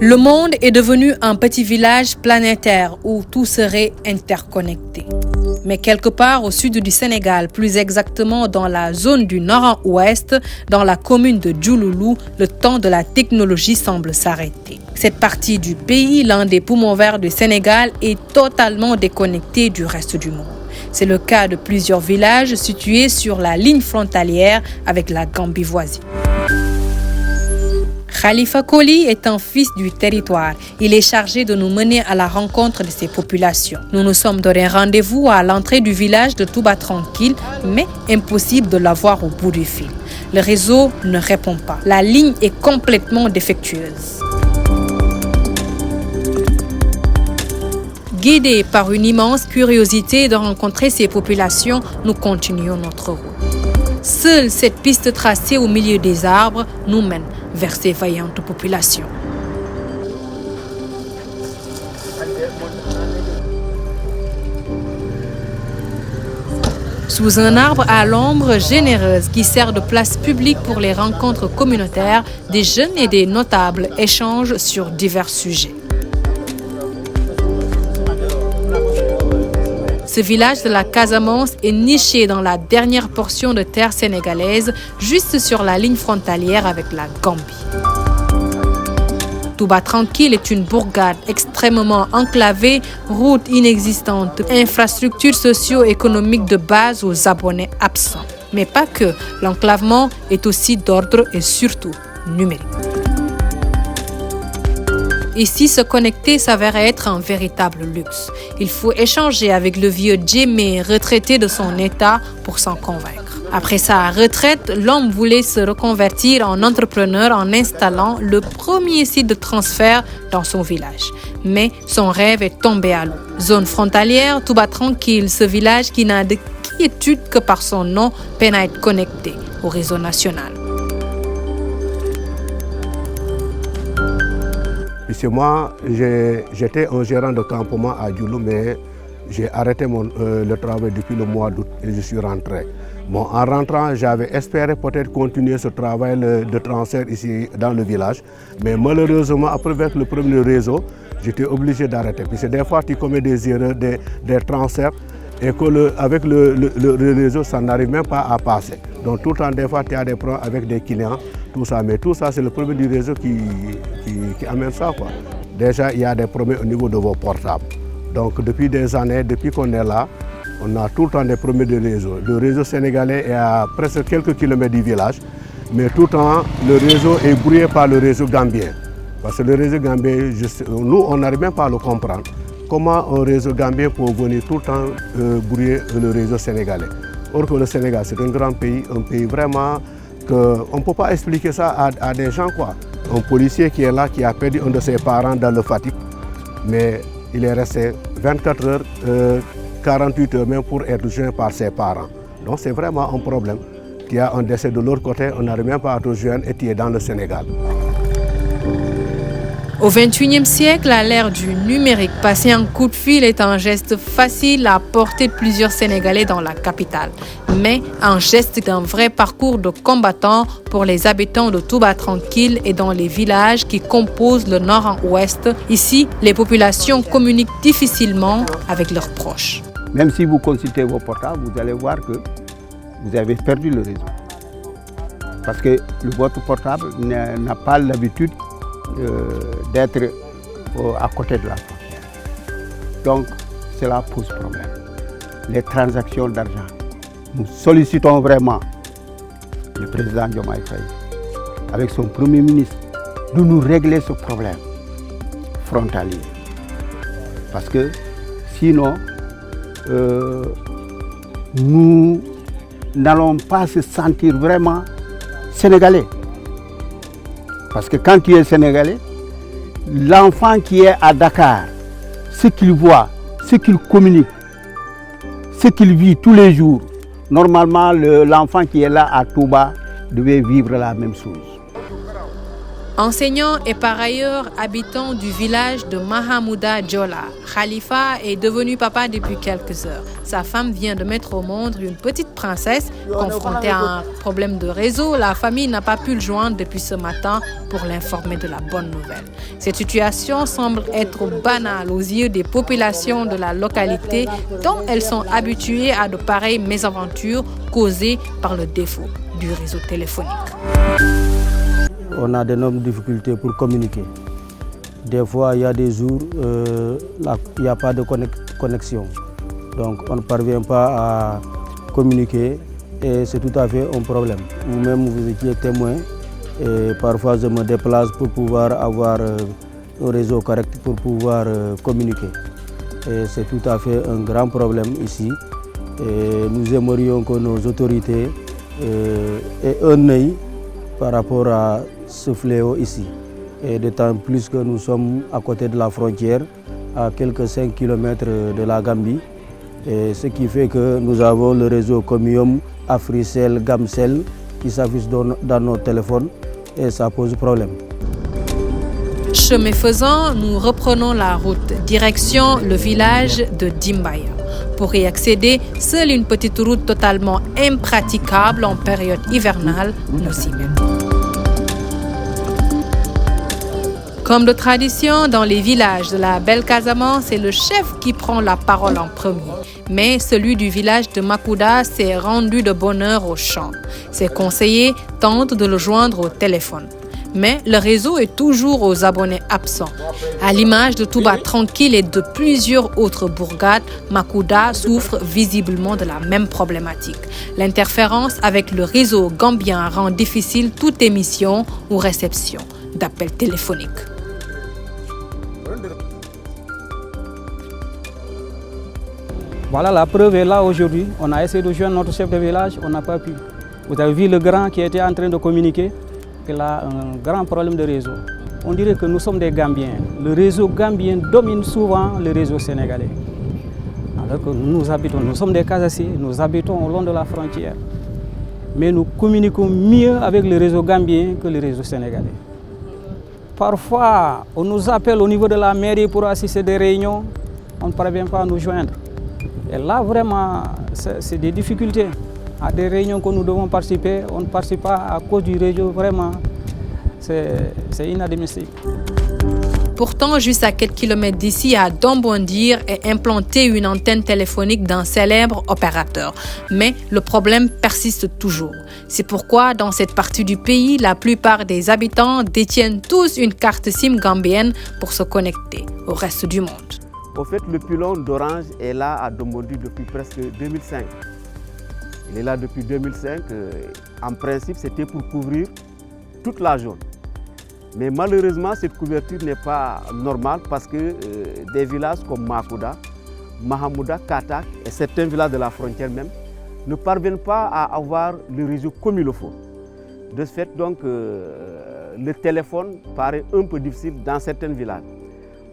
Le monde est devenu un petit village planétaire où tout serait interconnecté. Mais quelque part au sud du Sénégal, plus exactement dans la zone du nord-ouest, dans la commune de Djouloulou, le temps de la technologie semble s'arrêter. Cette partie du pays, l'un des poumons verts du Sénégal, est totalement déconnectée du reste du monde. C'est le cas de plusieurs villages situés sur la ligne frontalière avec la Gambie voisine. Khalifa Koli est un fils du territoire. Il est chargé de nous mener à la rencontre de ces populations. Nous nous sommes donné rendez-vous à l'entrée du village de Touba Tranquille, mais impossible de l'avoir au bout du fil. Le réseau ne répond pas. La ligne est complètement défectueuse. Guidés par une immense curiosité de rencontrer ces populations, nous continuons notre route. Seule cette piste tracée au milieu des arbres nous mène vers ces vaillantes populations. Sous un arbre à l'ombre généreuse qui sert de place publique pour les rencontres communautaires, des jeunes et des notables échangent sur divers sujets. Ce village de la Casamance est niché dans la dernière portion de terre sénégalaise, juste sur la ligne frontalière avec la Gambie. Touba Tranquille est une bourgade extrêmement enclavée, route inexistante, infrastructures socio-économiques de base aux abonnés absents. Mais pas que, l'enclavement est aussi d'ordre et surtout numérique. Ici, se connecter s'avère être un véritable luxe. Il faut échanger avec le vieux Djemé, retraité de son état, pour s'en convaincre. Après sa retraite, l'homme voulait se reconvertir en entrepreneur en installant le premier site de transfert dans son village. Mais son rêve est tombé à l'eau. Zone frontalière, Touba Tranquille, ce village qui n'a de quiétude que par son nom, peine à être connecté au réseau national. Puisque moi, j'étais un gérant de campement à Djoulou, mais j'ai arrêté le travail depuis le mois d'août et je suis rentré. Bon, en rentrant, j'avais espéré peut-être continuer ce travail de transfert ici dans le village. Mais malheureusement, après avec le premier réseau, j'étais obligé d'arrêter. Puisque des fois, tu commets des erreurs, des transferts, et qu'avec le réseau, ça n'arrive même pas à passer. Donc tout le temps, des fois, tu as des problèmes avec des clients, tout ça. Mais tout ça, c'est le problème du réseau qui amène ça, quoi. Déjà, il y a des problèmes au niveau de vos portables. Donc depuis des années, depuis qu'on est là, on a tout le temps des problèmes de réseau. Le réseau sénégalais est à presque quelques kilomètres du village, mais tout le temps, le réseau est brouillé par le réseau gambien. Parce que le réseau gambien, nous, on n'arrive même pas à le comprendre. Comment un réseau gambien peut venir tout le temps brouiller le réseau sénégalais. Or que le Sénégal, c'est un grand pays, un pays vraiment qu'on ne peut pas expliquer ça à des gens, quoi. Un policier qui est là, qui a perdu un de ses parents dans le Fatick, mais il est resté 24 heures, 48 heures même pour être joint par ses parents. Donc c'est vraiment un problème. Il y a un décès de l'autre côté, on n'arrive même pas à te joindre et tu es dans le Sénégal. Au XXIe siècle, à l'ère du numérique, passer un coup de fil est un geste facile à porter plusieurs Sénégalais dans la capitale. Mais un geste d'un vrai parcours de combattant pour les habitants de Touba Tranquille et dans les villages qui composent le nord-ouest. Ici, les populations communiquent difficilement avec leurs proches. Même si vous consultez vos portables, vous allez voir que vous avez perdu le réseau. Parce que votre portable n'a pas l'habitude d'être à côté de la frontière. Donc, cela pose problème. Les transactions d'argent. Nous sollicitons vraiment le président Diomaye Faye, avec son premier ministre, de nous régler ce problème frontalier. Parce que sinon, nous n'allons pas se sentir vraiment sénégalais. Parce que quand tu es sénégalais, l'enfant qui est à Dakar, ce qu'il voit, ce qu'il communique, ce qu'il vit tous les jours, normalement l'enfant qui est là à Touba devait vivre la même chose. Enseignant et par ailleurs habitant du village de Mahamouda Djola, Khalifa est devenu papa depuis quelques heures. Sa femme vient de mettre au monde une petite princesse. Confrontée à un problème de réseau, la famille n'a pas pu le joindre depuis ce matin pour l'informer de la bonne nouvelle. Cette situation semble être banale aux yeux des populations de la localité, tant elles sont habituées à de pareilles mésaventures causées par le défaut du réseau téléphonique. On a d'énormes difficultés pour communiquer. Des fois, il y a des jours, il n'y a pas de connexion. Donc, on ne parvient pas à communiquer et c'est tout à fait un problème. Vous-même, vous étiez témoin et parfois, je me déplace pour pouvoir avoir un réseau correct pour pouvoir communiquer. Et c'est tout à fait un grand problème ici. Et nous aimerions que nos autorités aient un œil par rapport à ce fléau ici. Et d'autant plus que nous sommes à côté de la frontière, à quelques 5 km de la Gambie. Et ce qui fait que nous avons le réseau Comium, Africell, Gamcell qui s'affiche dans nos téléphones et ça pose problème. Chemin faisant, nous reprenons la route, direction le village de Dimbaya. Pour y accéder, seule une petite route totalement impraticable en période hivernale nous y mène. Comme de tradition, dans les villages de la Belle Casamance, c'est le chef qui prend la parole en premier. Mais celui du village de Makouda s'est rendu de bonne heure au champ. Ses conseillers tentent de le joindre au téléphone. Mais le réseau est toujours aux abonnés absents. À l'image de Touba Tranquille et de plusieurs autres bourgades, Makouda souffre visiblement de la même problématique. L'interférence avec le réseau gambien rend difficile toute émission ou réception d'appels téléphoniques. Voilà, la preuve est là aujourd'hui. On a essayé de joindre notre chef de village, on n'a pas pu. Vous avez vu le grand qui était en train de communiquer. Il a un grand problème de réseau. On dirait que nous sommes des Gambiens. Le réseau gambien domine souvent le réseau sénégalais. Alors que nous sommes des Casassiers, nous habitons au long de la frontière. Mais nous communiquons mieux avec le réseau gambien que le réseau sénégalais. Parfois, on nous appelle au niveau de la mairie pour assister à des réunions, on ne parvient pas à nous joindre. Et là, vraiment, c'est des difficultés. À des réunions que nous devons participer, on ne participe pas à cause du réseau, vraiment, c'est inadmissible. Pourtant, juste à quelques kilomètres d'ici, à Dombondir, est implantée une antenne téléphonique d'un célèbre opérateur. Mais le problème persiste toujours. C'est pourquoi, dans cette partie du pays, la plupart des habitants détiennent tous une carte SIM gambienne pour se connecter au reste du monde. Au fait, le pylône d'Orange est là à Dombondir depuis presque 2005. Il est là depuis 2005. En principe, c'était pour couvrir toute la zone. Mais malheureusement, cette couverture n'est pas normale parce que des villages comme Makouda, Mahamouda, Katak et certains villages de la frontière même ne parviennent pas à avoir le réseau comme il le faut. De ce fait, donc, le téléphone paraît un peu difficile dans certains villages.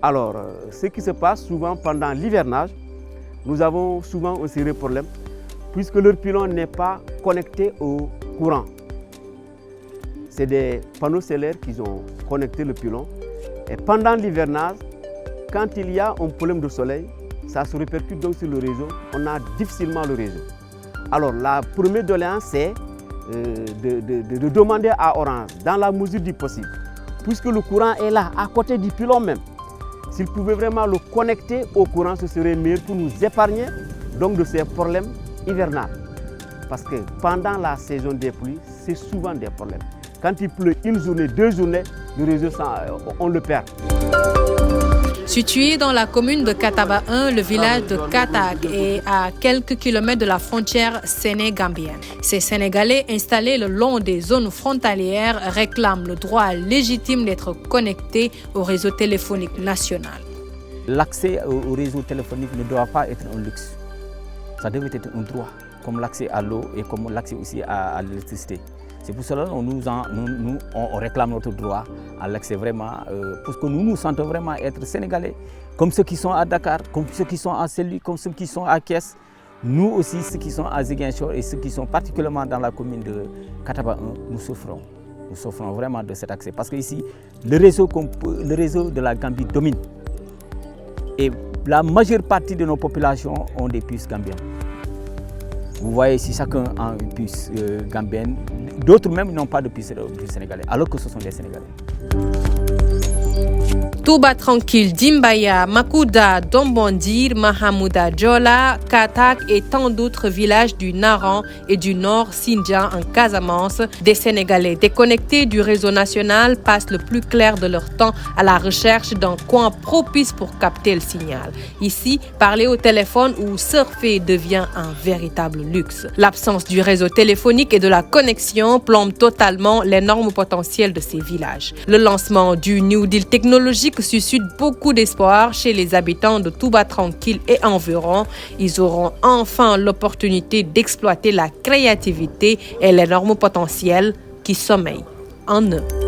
Alors, ce qui se passe souvent pendant l'hivernage, nous avons souvent un sérieux problème puisque leur pylône n'est pas connecté au courant. C'est des panneaux solaires qui ont connecté le pylône. Et pendant l'hivernage, quand il y a un problème de soleil, ça se répercute donc sur le réseau. On a difficilement le réseau. Alors la première doléance, c'est de demander à Orange, dans la mesure du possible, puisque le courant est là, à côté du pylône même, s'il pouvait vraiment le connecter au courant, ce serait mieux pour nous épargner donc de ces problèmes hivernaux. Parce que pendant la saison des pluies, c'est souvent des problèmes. Quand il pleut une journée, 2 journées, le réseau, on le perd. Situé dans la commune de Kataba 1, le village de Katak est à quelques kilomètres de la frontière sénégambienne. Ces Sénégalais installés le long des zones frontalières réclament le droit légitime d'être connectés au réseau téléphonique national. L'accès au réseau téléphonique ne doit pas être un luxe. Ça devait être un droit, comme l'accès à l'eau et comme l'accès aussi à l'électricité. C'est pour cela qu'on réclame notre droit à l'accès vraiment, parce que nous nous sentons vraiment être Sénégalais, comme ceux qui sont à Dakar, comme ceux qui sont à Saint-Louis, comme ceux qui sont à Kies. Nous aussi, ceux qui sont à Ziguinchor et ceux qui sont particulièrement dans la commune de Kataba 1, nous souffrons. Nous souffrons vraiment de cet accès parce qu'ici, le réseau de la Gambie domine. Et la majeure partie de nos populations ont des puces gambiennes. Vous voyez ici, chacun a une puce gambienne. D'autres même n'ont pas de puce sénégalais, alors que ce sont des Sénégalais. Touba Tranquille, Dimbaya, Makuda, Dombondir, Mahamouda, Djola, Katak et tant d'autres villages du Naran et du Nord Sindian en Casamance, des Sénégalais déconnectés du réseau national passent le plus clair de leur temps à la recherche d'un coin propice pour capter le signal. Ici, parler au téléphone ou surfer devient un véritable luxe. L'absence du réseau téléphonique et de la connexion plombe totalement l'énorme potentiel de ces villages. Le lancement du New Deal technologique suscite beaucoup d'espoir chez les habitants de Touba Tranquille et environ. Ils auront enfin l'opportunité d'exploiter la créativité et l'énorme potentiel qui sommeille en eux.